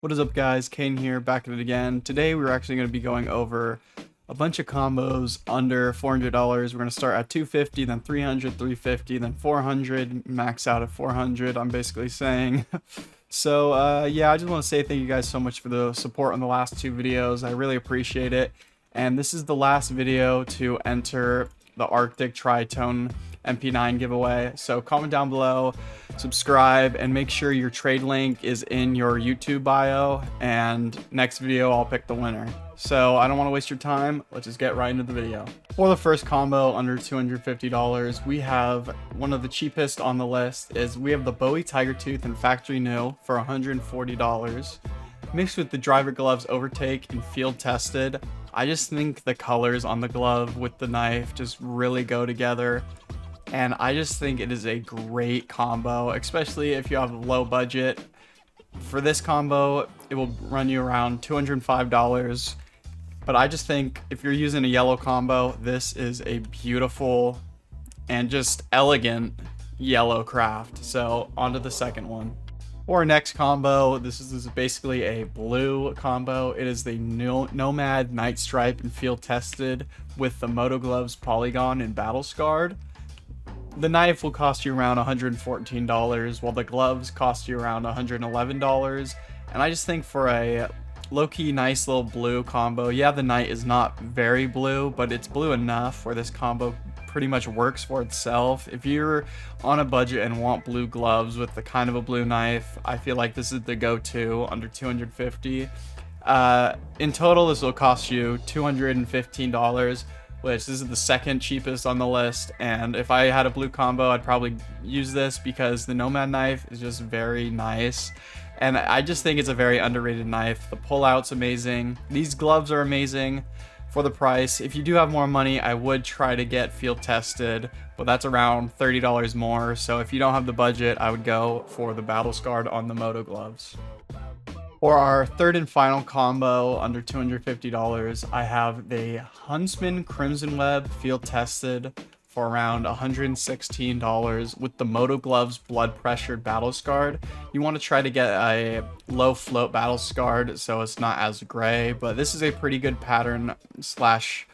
What is up, guys? Kane here, back at it again. Today we're actually going to be going over a bunch of combos under $400. We're going to start at 250, then 300, 350, then 400, max out at 400, I'm basically saying. Yeah, I just want to say thank you guys so much for the support on the last two videos. I really appreciate it. And this is the last video to enter the Arctic Tritone MP9 giveaway. So comment down below, subscribe, and make sure your trade link is in your YouTube bio, and next video I'll pick the winner. So I don't want to waste your time, let's just get right into the video. For the first combo under $250, we have one of the cheapest on the list. We have the Bowie Tiger Tooth and Factory New for $140. Mixed with the driver gloves overtake and field tested. I just think the colors on the glove with the knife just really go together. And I just think it is a great combo, especially if you have a low budget. For this combo, it will run you around $205. But I just think if you're using a yellow combo, this is a beautiful and just elegant yellow craft. So on to the second one. For our next combo, this is basically a blue combo. It is the Nomad Night Stripe and field tested with the Moto Gloves Polygon and Battle Scarred. The knife will cost you around $114, while the gloves cost you around $111. And I just think for a low-key nice little blue combo, yeah, the knight is not very blue, but it's blue enough where this combo pretty much works for itself. If you're on a budget and want blue gloves with the kind of a blue knife, I feel like this is the go-to under $250. In total, this will cost you $215, which this is the second cheapest on the list. And if I had a blue combo, I'd probably use this because the Nomad knife is just very nice. And I just think it's a very underrated knife. The pullout's amazing. These gloves are amazing for the price. If you do have more money, I would try to get field tested, but that's around $30 more. So if you don't have the budget, I would go for the Battle Scarred on the Moto gloves. For our third and final combo under $250, I have the Huntsman Crimson Web field tested for around $116 with the Moto Gloves Blood Pressured Battle Scarred. You want to try to get a low float Battle Scarred so it's not as gray, but this is a pretty good pattern slash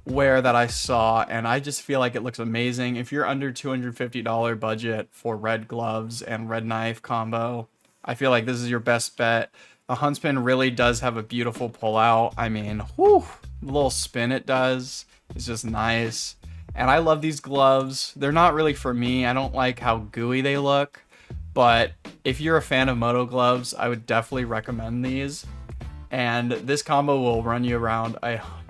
wear that I saw, and I just feel like it looks amazing. If you're under $250 budget for red gloves and red knife combo, I feel like this is your best bet. The Huntsman really does have a beautiful pullout. I mean, whew, the little spin it does is just nice. And I love these gloves. They're not really for me. I don't like how gooey they look. But if you're a fan of Moto gloves, I would definitely recommend these. And this combo will run you around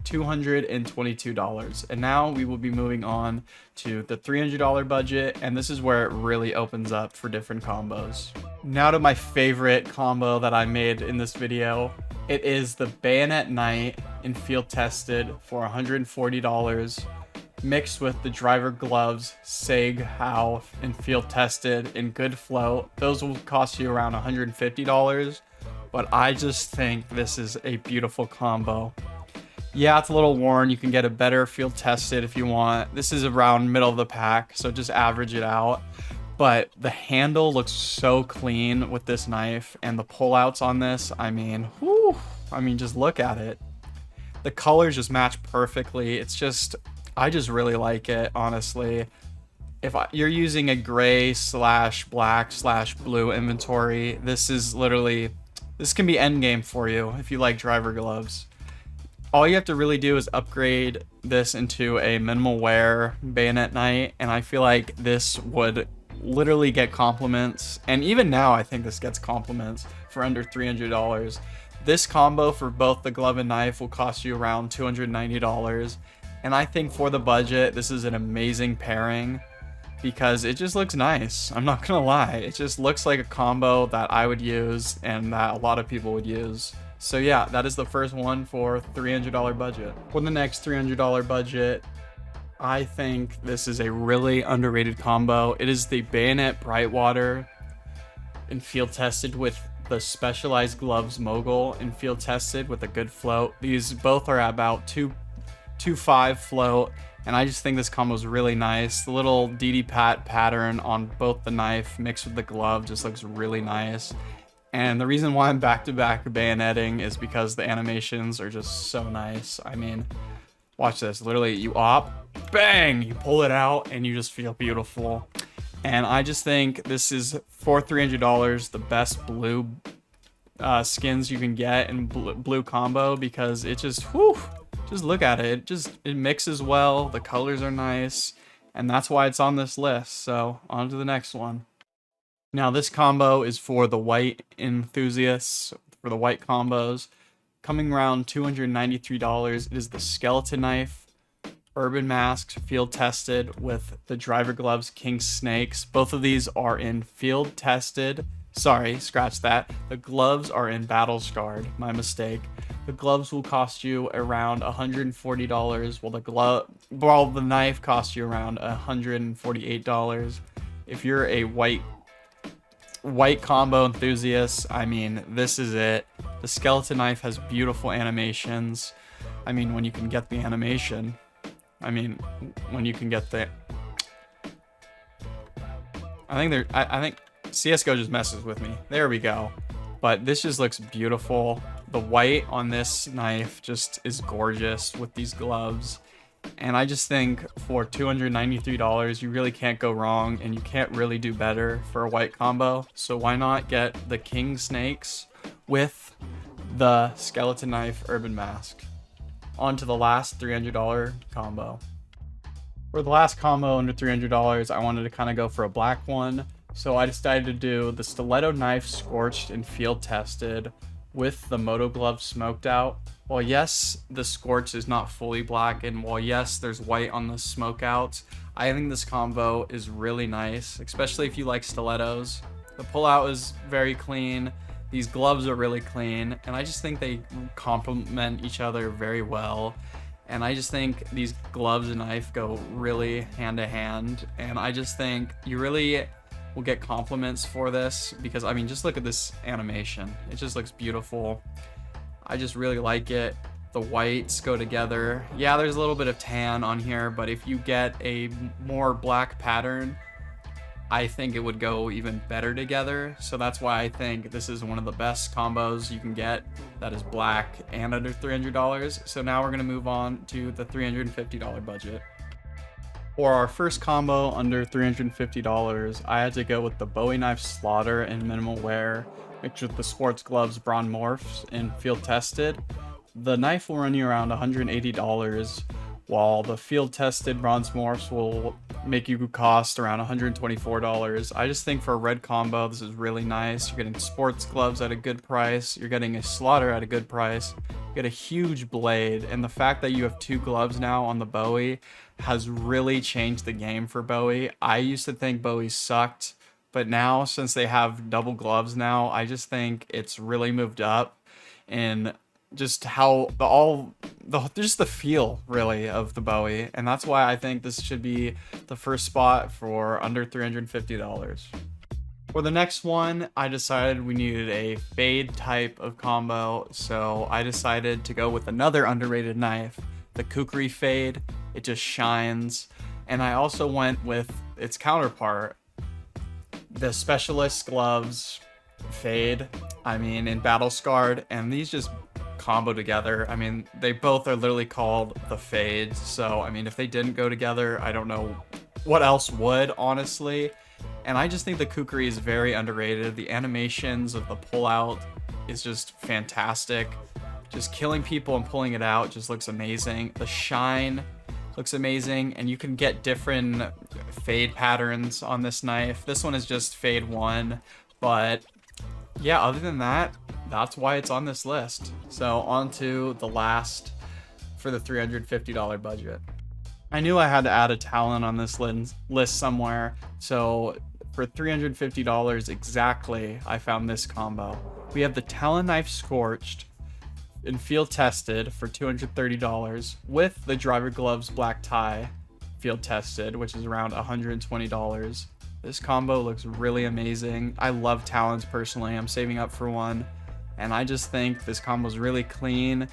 $222. And now we will be moving on to the $300 budget, and this is where it really opens up for different combos. Now to my favorite combo that I made in this video. It is the Bayonet Knight in field tested for $140, mixed with the driver gloves Sag How in field tested in good float. Those will cost you around $150. But I just think this is a beautiful combo. Yeah, it's a little worn. You can get a better field tested if you want. This is around middle of the pack, so just average it out. But the handle looks so clean with this knife, and the pullouts on this, I mean, whew, just look at it. The colors just match perfectly. It's just, I just really like it, honestly. If you're using a gray slash black slash blue inventory, this is literally, this can be endgame for you if you like driver gloves. All you have to really do is upgrade this into a minimal wear bayonet knight, and I feel like this would literally get compliments. And even now, I think this gets compliments for under $300. This combo for both the glove and knife will cost you around $290. And I think for the budget, this is an amazing pairing because it just looks nice. I'm not gonna lie. It just looks like a combo that I would use and that a lot of people would use. So yeah, that is the first one for $300 budget. For the next $300 budget, I think this is a really underrated combo. It is the Bayonet Brightwater in field tested with the Specialized Gloves Mogul in field tested with a good float. These both are about 2.5 float, and I just think this combo is really nice. The little DD Pat pattern on both the knife mixed with the glove just looks really nice. And the reason why I'm back-to-back bayoneting is because the animations are just so nice. I mean, watch this. Literally, you op, bang, you pull it out, and you just feel beautiful. And I just think this is, for $300, the best blue skins you can get in blue combo, because it just, whew, just look at it. It mixes well. The colors are nice, and that's why it's on this list. So on to the next one. Now this combo is for the white enthusiasts, for the white combos. Coming around $293, it is the skeleton knife, urban masks, field tested, with the driver gloves, king snakes. Both of these are in field tested. Sorry, scratch that. The gloves are in battle scarred. My mistake. The gloves will cost you around $140, while the knife costs you around $148. If you're a white combo enthusiast, I mean, this is it. The skeleton knife has beautiful animations. I mean, when you can get the animation. I mean, when you can get the... I think CSGO just messes with me. There we go. But this just looks beautiful. The white on this knife just is gorgeous with these gloves. And I just think for $293, you really can't go wrong, and you can't really do better for a white combo. So why not get the king snakes with the skeleton knife urban mask? On to the last $300 combo. For the last combo under $300, I wanted to kind of go for a black one. So I decided to do the stiletto knife scorched and field tested with the moto glove smoked out. While yes, the scorch is not fully black, and while yes, there's white on the smoke outs, I think this combo is really nice, especially if you like stilettos. The pullout is very clean. These gloves are really clean, and I just think they complement each other very well. And I just think these gloves and knife go really hand to hand, and I just think you really will get compliments for this, because I mean, just look at this animation. It just looks beautiful. I just really like it. The whites go together. Yeah, there's a little bit of tan on here, but if you get a more black pattern, I think it would go even better together. So that's why I think this is one of the best combos you can get that is black and under $300. So now we're gonna move on to the $350 budget. For our first combo under $350, I had to go with the Bowie knife slaughter in minimal wear, mixed with the sports gloves Braun morphs in field tested. The knife will run you around $180, while the field tested bronze morphs will make you cost around $124. I just think for a red combo, this is really nice. You're getting sports gloves at a good price. You're getting a slaughter at a good price. You get a huge blade, and the fact that you have two gloves now on the Bowie has really changed the game for Bowie. I used to think Bowie sucked, but now, since they have double gloves now, I just think it's really moved up in just how just the feel really of the Bowie, and that's why I think this should be the first spot for under $350. For the next one, I decided we needed a fade type of combo, so I decided to go with another underrated knife, the Kukri fade. It just shines. And I also went with its counterpart, the specialist gloves fade, I mean, in battle scarred, and these just combo together. I mean, they both are literally called the fades, so I mean, if they didn't go together, I don't know what else would, honestly. And I just think the Kukri is very underrated. The animations of the pullout is just fantastic. Just killing people and pulling it out just looks amazing. The shine looks amazing, and you can get different fade patterns on this knife. This one is just fade 1, but yeah, other than that, that's why it's on this list. So on to the last for the $350 budget. I knew I had to add a Talon on this list somewhere, so for $350 exactly, I found this combo. We have the Talon knife scorched and field tested for $230 with the driver gloves black tie field tested, which is around $120. This combo looks really amazing. I love Talons personally. I'm saving up for one, and I just think this combo is really clean.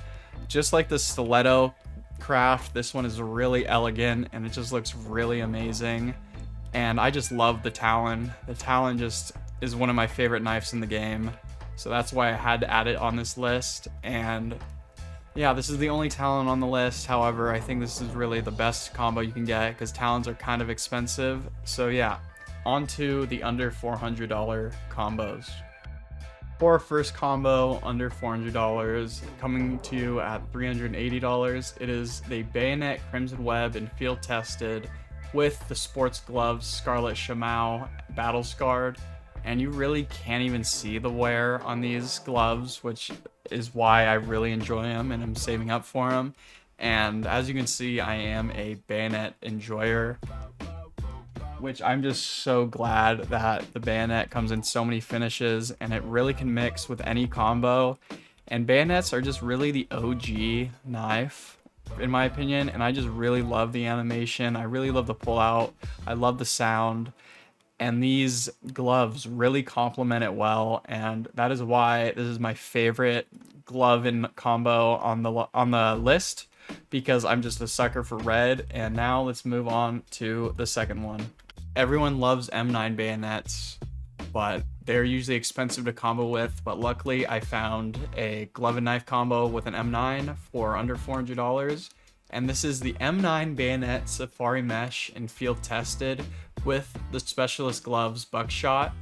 Just like the stiletto craft, this one is really elegant, and it just looks really amazing. And I just love the Talon. The Talon just is one of my favorite knives in the game. So that's why I had to add it on this list. And yeah, this is the only Talon on the list. However, I think this is really the best combo you can get because Talons are kind of expensive. So yeah, on to the under $400 combos. For our first combo under $400, coming to you at $380, it is the Bayonet Crimson Web and Field Tested with the sports gloves Scarlet Shamao Battle Scarred. And you really can't even see the wear on these gloves, which is why I really enjoy them and I'm saving up for them. And as you can see, I am a Bayonet enjoyer, which I'm just so glad that the Bayonet comes in so many finishes and it really can mix with any combo. And Bayonets are just really the OG knife, in my opinion, and I just really love the animation. I really love the pullout. I love the sound. And these gloves really complement it well, and that is why this is my favorite glove in combo on the list, because I'm just a sucker for red. And now let's move on to the second one. Everyone loves M9 bayonets, but they're usually expensive to combo with, but luckily I found a glove and knife combo with an M9 for under $400. And this is the M9 Bayonet Safari Mesh and Field Tested with the Specialist Gloves Buckshot.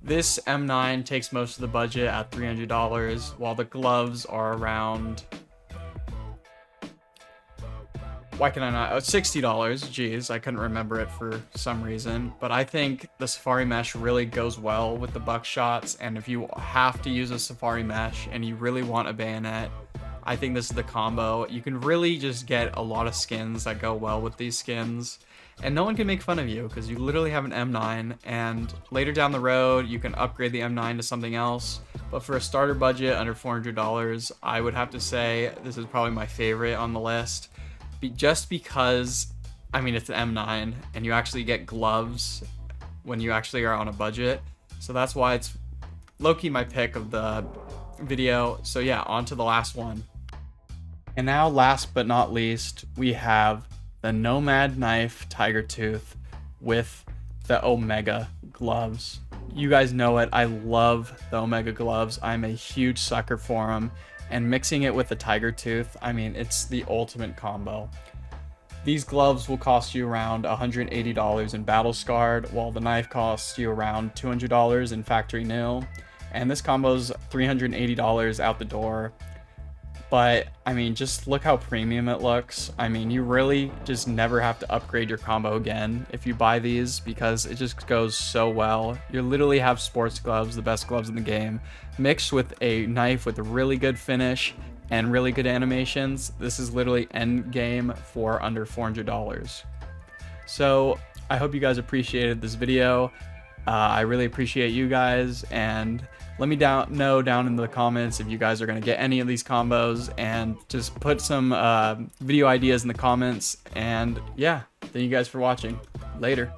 This M9 takes most of the budget at $300, while the gloves are around... Why can I not? Oh, $60. Jeez, I couldn't remember it for some reason. But I think the Safari Mesh really goes well with the buckshots. And if you have to use a Safari Mesh and you really want a bayonet, I think this is the combo. You can really just get a lot of skins that go well with these skins. And no one can make fun of you because you literally have an M9. And later down the road, you can upgrade the M9 to something else. But for a starter budget under $400, I would have to say this is probably my favorite on the list. Just because, I mean, it's an M9 and you actually get gloves when you actually are on a budget. So that's why it's low-key my pick of the video. So yeah, on to the last one. And now last but not least, we have the Nomad Knife Tiger Tooth with the Omega gloves. You guys know it. I love the Omega gloves. I'm a huge sucker for them. And mixing it with the Tiger Tooth, I mean, it's the ultimate combo. These gloves will cost you around $180 in Battle Scarred, while the knife costs you around $200 in Factory New. And this combo's $380 out the door. But, I mean, just look how premium it looks. I mean, you really just never have to upgrade your combo again if you buy these, because it just goes so well. You literally have sports gloves, the best gloves in the game, mixed with a knife with a really good finish and really good animations. This is literally end game for under $400. So, I hope you guys appreciated this video. I really appreciate you guys, and let me know down in the comments if you guys are going to get any of these combos, and just put some video ideas in the comments. And yeah, thank you guys for watching. Later.